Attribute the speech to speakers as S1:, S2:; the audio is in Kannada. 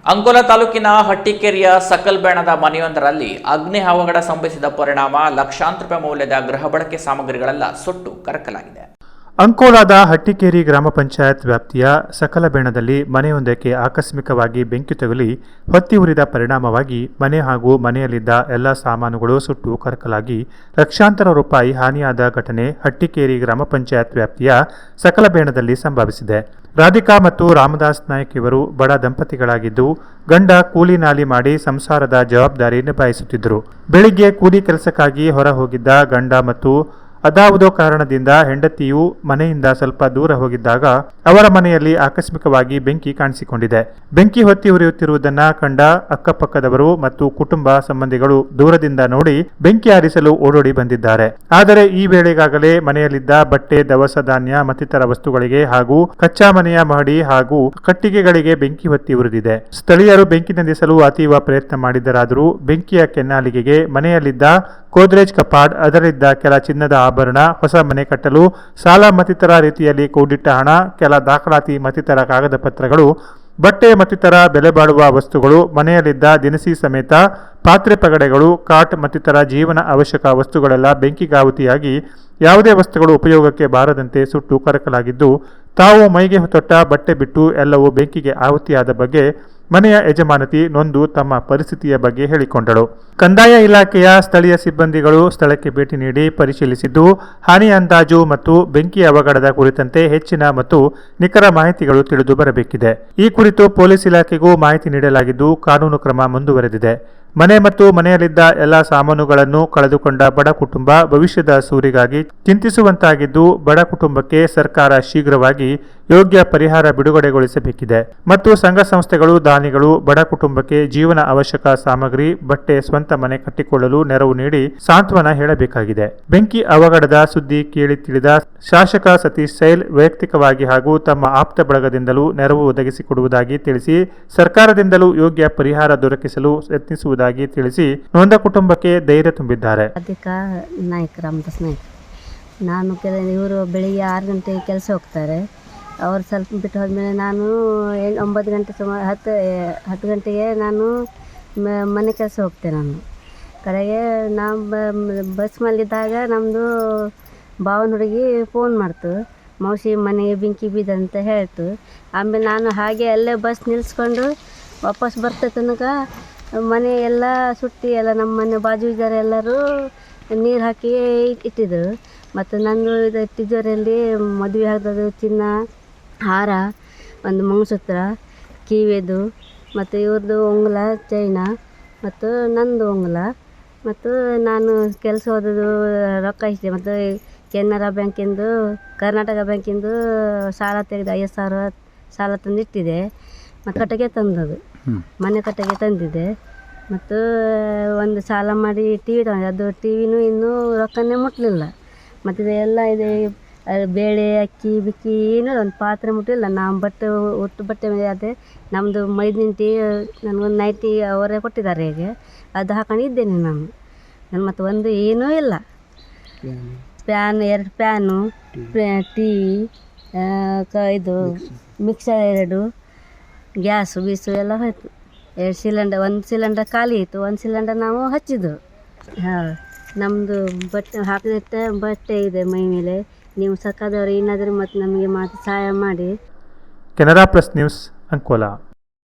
S1: ಅಂಕೋಲಾ ತಾಲೂಕಿನ ಹಟ್ಟಿಕೆರೆಯ ಸಕಲ್ಬೇಣದ ಮನೆಯೊಂದರಲ್ಲಿ ಅಗ್ನಿ ಅವಘಡ ಸಂಭವಿಸಿದ ಪರಿಣಾಮ ಲಕ್ಷಾಂತರ ರೂಪಾಯಿ ಮೌಲ್ಯದ ಗೃಹ ಬಳಕೆ ಸಾಮಗ್ರಿಗಳೆಲ್ಲ ಸುಟ್ಟು ಕರಕಲಾಗಿದೆ.
S2: ಅಂಕೋಲಾದ ಹಟ್ಟಿಕೇರಿ ಗ್ರಾಮ ಪಂಚಾಯತ್ ವ್ಯಾಪ್ತಿಯ ಸಕಲಬೇಣದಲ್ಲಿ ಮನೆಯೊಂದಕ್ಕೆ ಆಕಸ್ಮಿಕವಾಗಿ ಬೆಂಕಿ ತಗುಲಿ ಹೊತ್ತಿ ಉರಿದ ಪರಿಣಾಮವಾಗಿ ಮನೆ ಹಾಗೂ ಮನೆಯಲ್ಲಿದ್ದ ಎಲ್ಲ ಸಾಮಾನುಗಳು ಸುಟ್ಟು ಕರಕಲಾಗಿ ಲಕ್ಷಾಂತರ ರೂಪಾಯಿ ಹಾನಿಯಾದ ಘಟನೆ ಹಟ್ಟಿಕೇರಿ ಗ್ರಾಮ ಪಂಚಾಯತ್ ವ್ಯಾಪ್ತಿಯ ಸಕಲಬೇಣದಲ್ಲಿ ಸಂಭವಿಸಿದೆ. ರಾಧಿಕಾ ಮತ್ತು ರಾಮದಾಸ್ ನಾಯ್ಕ್ ಇವರು ಬಡ ದಂಪತಿಗಳಾಗಿದ್ದು, ಗಂಡ ಕೂಲಿ ನಾಲಿ ಮಾಡಿ ಸಂಸಾರದ ಜವಾಬ್ದಾರಿ ನಿಭಾಯಿಸುತ್ತಿದ್ದರು. ಬೆಳಿಗ್ಗೆ ಕೂಲಿ ಕೆಲಸಕ್ಕಾಗಿ ಹೊರ ಹೋಗಿದ್ದ ಗಂಡ ಮತ್ತು ಅದಾವುದೋ ಕಾರಣದಿಂದ ಹೆಂಡತಿಯು ಮನೆಯಿಂದ ಸ್ವಲ್ಪ ದೂರ ಹೋಗಿದ್ದಾಗ ಅವರ ಮನೆಯಲ್ಲಿ ಆಕಸ್ಮಿಕವಾಗಿ ಬೆಂಕಿ ಕಾಣಿಸಿಕೊಂಡಿದೆ. ಬೆಂಕಿ ಹೊತ್ತಿ ಉರಿಯುತ್ತಿರುವುದನ್ನು ಕಂಡ ಅಕ್ಕಪಕ್ಕದವರು ಮತ್ತು ಕುಟುಂಬ ಸಂಬಂಧಿಗಳು ದೂರದಿಂದ ನೋಡಿ ಬೆಂಕಿ ಆರಿಸಲು ಓಡೋಡಿ ಬಂದಿದ್ದಾರೆ. ಆದರೆ ಈ ವೇಳೆಗಾಗಲೇ ಮನೆಯಲ್ಲಿದ್ದ ಬಟ್ಟೆ, ದವಸ ಧಾನ್ಯ ಮತ್ತಿತರ ವಸ್ತುಗಳಿಗೆ ಹಾಗೂ ಕಚ್ಚಾ ಮನೆಯ ಮಹಡಿ ಹಾಗೂ ಕಟ್ಟಿಗೆಗಳಿಗೆ ಬೆಂಕಿ ಹೊತ್ತಿ ಉರಿದಿದೆ. ಸ್ಥಳೀಯರು ಬೆಂಕಿ ನಂದಿಸಲು ಅತೀವ ಪ್ರಯತ್ನ ಮಾಡಿದರಾದರೂ ಬೆಂಕಿಯ ಕೆನ್ನಾಲಿಗೆಗೆ ಮನೆಯಲ್ಲಿದ್ದ ಗೋದ್ರೇಜ್ ಕಪಾಟ್, ಅದರಲ್ಲಿದ್ದ ಕೆಲ ಚಿನ್ನದ ಆಭರಣ, ಹೊಸ ಮನೆ ಕಟ್ಟಲು ಸಾಲ ಮತ್ತಿತರ ರೀತಿಯಲ್ಲಿ ಕೂಡಿಟ್ಟ ಹಣ, ಕೆಲ ದಾಖಲಾತಿ ಮತ್ತಿತರ ಕಾಗದ ಪತ್ರಗಳು, ಬಟ್ಟೆ ಮತ್ತಿತರ ಬೆಲೆ ಬಾಳುವ ವಸ್ತುಗಳು, ಮನೆಯಲ್ಲಿದ್ದ ದಿನಸಿ ಸಮೇತ ಪಾತ್ರೆ ಪಗಡೆಗಳು, ಕಾಟ್ ಮತ್ತಿತರ ಜೀವನ ಅವಶ್ಯಕ ವಸ್ತುಗಳೆಲ್ಲ ಬೆಂಕಿಗಾಹುತಿಯಾಗಿ ಯಾವುದೇ ವಸ್ತುಗಳು ಉಪಯೋಗಕ್ಕೆ ಬಾರದಂತೆ ಸುಟ್ಟು ಕರಕಲಾಗಿದ್ದು, ತಾವು ಮೈಗೆ ತೊಟ್ಟ ಬಟ್ಟೆ ಬಿಟ್ಟು ಎಲ್ಲವೂ ಬೆಂಕಿಗೆ ಆಹುತಿಯಾದ ಬಗ್ಗೆ ಮನೆಯ ಯಜಮಾನತಿ ನೊಂದು ತಮ್ಮ ಪರಿಸ್ಥಿತಿಯ ಬಗ್ಗೆ ಹೇಳಿಕೊಂಡಳು. ಕಂದಾಯ ಇಲಾಖೆಯ ಸ್ಥಳೀಯ ಸಿಬ್ಬಂದಿಗಳು ಸ್ಥಳಕ್ಕೆ ಭೇಟಿ ನೀಡಿ ಪರಿಶೀಲಿಸಿದ್ದು, ಹಾನಿ ಅಂದಾಜು ಮತ್ತು ಬೆಂಕಿ ಅವಘಡದ ಕುರಿತಂತೆ ಹೆಚ್ಚಿನ ಮತ್ತು ನಿಖರ ಮಾಹಿತಿಗಳು ತಿಳಿದು ಬರಬೇಕಿದೆ. ಈ ಕುರಿತು ಪೊಲೀಸ್ ಇಲಾಖೆಗೂ ಮಾಹಿತಿ ನೀಡಲಾಗಿದ್ದು, ಕಾನೂನು ಕ್ರಮ ಮುಂದುವರೆದಿದೆ. ಮನೆ ಮತ್ತು ಮನೆಯಲ್ಲಿದ್ದ ಎಲ್ಲ ಸಾಮಾನುಗಳನ್ನು ಕಳೆದುಕೊಂಡ ಬಡ ಕುಟುಂಬ ಭವಿಷ್ಯದ ಸೂರಿಗಾಗಿ ಚಿಂತಿಸುವಂತಾಗಿದ್ದು, ಬಡ ಕುಟುಂಬಕ್ಕೆ ಸರ್ಕಾರ ಶೀಘ್ರವಾಗಿ ಯೋಗ್ಯ ಪರಿಹಾರ ಬಿಡುಗಡೆಗೊಳಿಸಬೇಕಿದೆ ಮತ್ತು ಸಂಘ ಸಂಸ್ಥೆಗಳು, ದಾನಿಗಳು ಬಡ ಕುಟುಂಬಕ್ಕೆ ಜೀವನ ಅವಶ್ಯಕ ಸಾಮಗ್ರಿ, ಬಟ್ಟೆ, ಸ್ವಂತ ಮನೆ ಕಟ್ಟಿಕೊಳ್ಳಲು ನೆರವು ನೀಡಿ ಸಾಂತ್ವನ ಹೇಳಬೇಕಾಗಿದೆ. ಬೆಂಕಿ ಅವಘಡದ ಸುದ್ದಿ ಕೇಳಿ ತಿಳಿದ ಶಾಸಕ ಸತೀಶ್ ಸೈಲ್ ವೈಯಕ್ತಿಕವಾಗಿ ಹಾಗೂ ತಮ್ಮ ಆಪ್ತ ಬಳಗದಿಂದಲೂ ನೆರವು ಒದಗಿಸಿಕೊಡುವುದಾಗಿ ತಿಳಿಸಿ, ಸರ್ಕಾರದಿಂದಲೂ ಯೋಗ್ಯ ಪರಿಹಾರ ದೊರಕಿಸಲು ಯತ್ನಿಸುವುದಾಗಿ ತಿಳಿಸಿ ನೊಂದ ಕುಟುಂಬಕ್ಕೆ ಧೈರ್ಯ ತುಂಬಿದ್ದಾರೆ.
S3: ರಾಧಿಕಾ ನಾಯ್ಕ್, ರಾಮದಾಸ್ ನಾಯ್ಕ್. ನಾನು ಇವರು ಬೆಳಿಗ್ಗೆ 6 ಗಂಟೆಗೆ ಕೆಲಸ ಹೋಗ್ತಾರೆ. ಅವ್ರು ಸ್ವಲ್ಪ ಬಿಟ್ಟು ಹೋದ್ಮೇಲೆ ನಾನು 9 ಗಂಟೆ ಸುಮಾರು 10 ಗಂಟೆಗೆ ನಾನು ಮನೆ ಕೆಲಸ ಹೋಗ್ತೇನೆ. ನಾನು ಕಡೆಗೆ ನಾವು ಬಸ್ ಮಲ್ಲಿದ್ದಾಗ ನಮ್ಮದು ಭಾವನ ಹುಡುಗಿ ಫೋನ್ ಮಾಡ್ತು, ಮೌಸಿ ಮನೆಗೆ ಬೆಂಕಿ ಬಿದ್ದಂತ ಹೇಳ್ತು. ಆಮೇಲೆ ನಾನು ಹಾಗೆ ಅಲ್ಲೇ ಬಸ್ ನಿಲ್ಲಿಸ್ಕೊಂಡು ವಾಪಸ್ ಬರ್ತಾ ತನಕ ಮನೆ ಎಲ್ಲ ಸುಟ್ಟಿ ಎಲ್ಲ ನಮ್ಮ ಮನೆ ಬಾಜು ಇದ್ದಾರೆ ಎಲ್ಲರೂ ನೀರು ಹಾಕಿ ಇಟ್ಟಿದ್ದರು. ಮತ್ತು ನಂದು ಇದು ತಿಜೋರಿಯಲ್ಲಿ ಮದುವೆ ಆದದ್ದು ಚಿನ್ನ, ಹಾರ, ಒಂದು ಮಂಗಲಸೂತ್ರ, ಕಿವಿದು, ಮತ್ತು ಇವ್ರದ್ದು ಉಂಗುರ, ಚೈನಾ, ಮತ್ತು ನಂದು ಉಂಗುರ, ಮತ್ತು ನಾನು ಕೆಲಸ ಹೋದದ್ದು ರೊಕ್ಕ ಇಷ್ಟೇ. ಮತ್ತು ಕೆನರಾ ಬ್ಯಾಂಕಿಂದು, ಕರ್ನಾಟಕ ಬ್ಯಾಂಕಿಂದು ಸಾಲ ತೆಗೆದು 50,000 ಸಾಲ ತಂದಿಟ್ಟಿದೆ. ಮತ್ತು ಕಟ್ಟಿಗೆ ತಂದದ್ದು, ಮನೆ ಕಟ್ಟಿಗೆ ತಂದಿದ್ದೆ. ಮತ್ತು ಒಂದು ಸಾಲ ಮಾಡಿ ಟಿ ವಿ ತಗೊಂಡೆ, ಅದು ಟಿ ವಿನೂ ಇನ್ನೂ ರೊಕ್ಕನೇ ಮುಟ್ಟಲಿಲ್ಲ. ಮತ್ತು ಎಲ್ಲ ಇದೆ ಬೇಳೆ, ಅಕ್ಕಿ, ಬಿಕ್ಕಿ ಏನೂ ಒಂದು ಪಾತ್ರೆ ಮುಟ್ಟಿಲ್ಲ. ನಾವು ಬಟ್ಟೆ ಒಟ್ಟು ಬಟ್ಟೆ ಮೇಲೆ ಅದೇ ನಮ್ಮದು ಮೈದಿನ ನನಗೊಂದು ನೈಟಿ ಅವರೇ ಕೊಟ್ಟಿದ್ದಾರೆ. ಹೇಗೆ ಅದು ಹಾಕೊಂಡಿದ್ದೇನೆ ನಾನು. ಮತ್ತು ಒಂದು ಏನೂ ಇಲ್ಲ. ಪ್ಯಾನ್, 2 ಪ್ಯಾನು, ಟಿ ವಿ, ಇದು ಮಿಕ್ಸರ್ 2, ಗ್ಯಾಸು ಗೀಸು ಎಲ್ಲ ಹೋಯ್ತು. 2 ಸಿಲಿಂಡರ್, 1 ಸಿಲಿಂಡರ್ ಖಾಲಿ ಇತ್ತು, 1 ಸಿಲಿಂಡರ್ ನಾವು ಹಚ್ಚಿದ್ದು. ಹಾಂ, ನಮ್ಮದು ಬಟ್ಟೆ ಹಾಕಿದ ಬಟ್ಟೆ ಇದೆ ಮೈ ಮೇಲೆ. ನೀವು ಸರ್ಕಾರದವರು ಏನಾದರೂ ಮತ್ತು ನಮಗೆ ಮಾತು ಸಹಾಯ ಮಾಡಿ.
S2: Canara plus news, Ankola.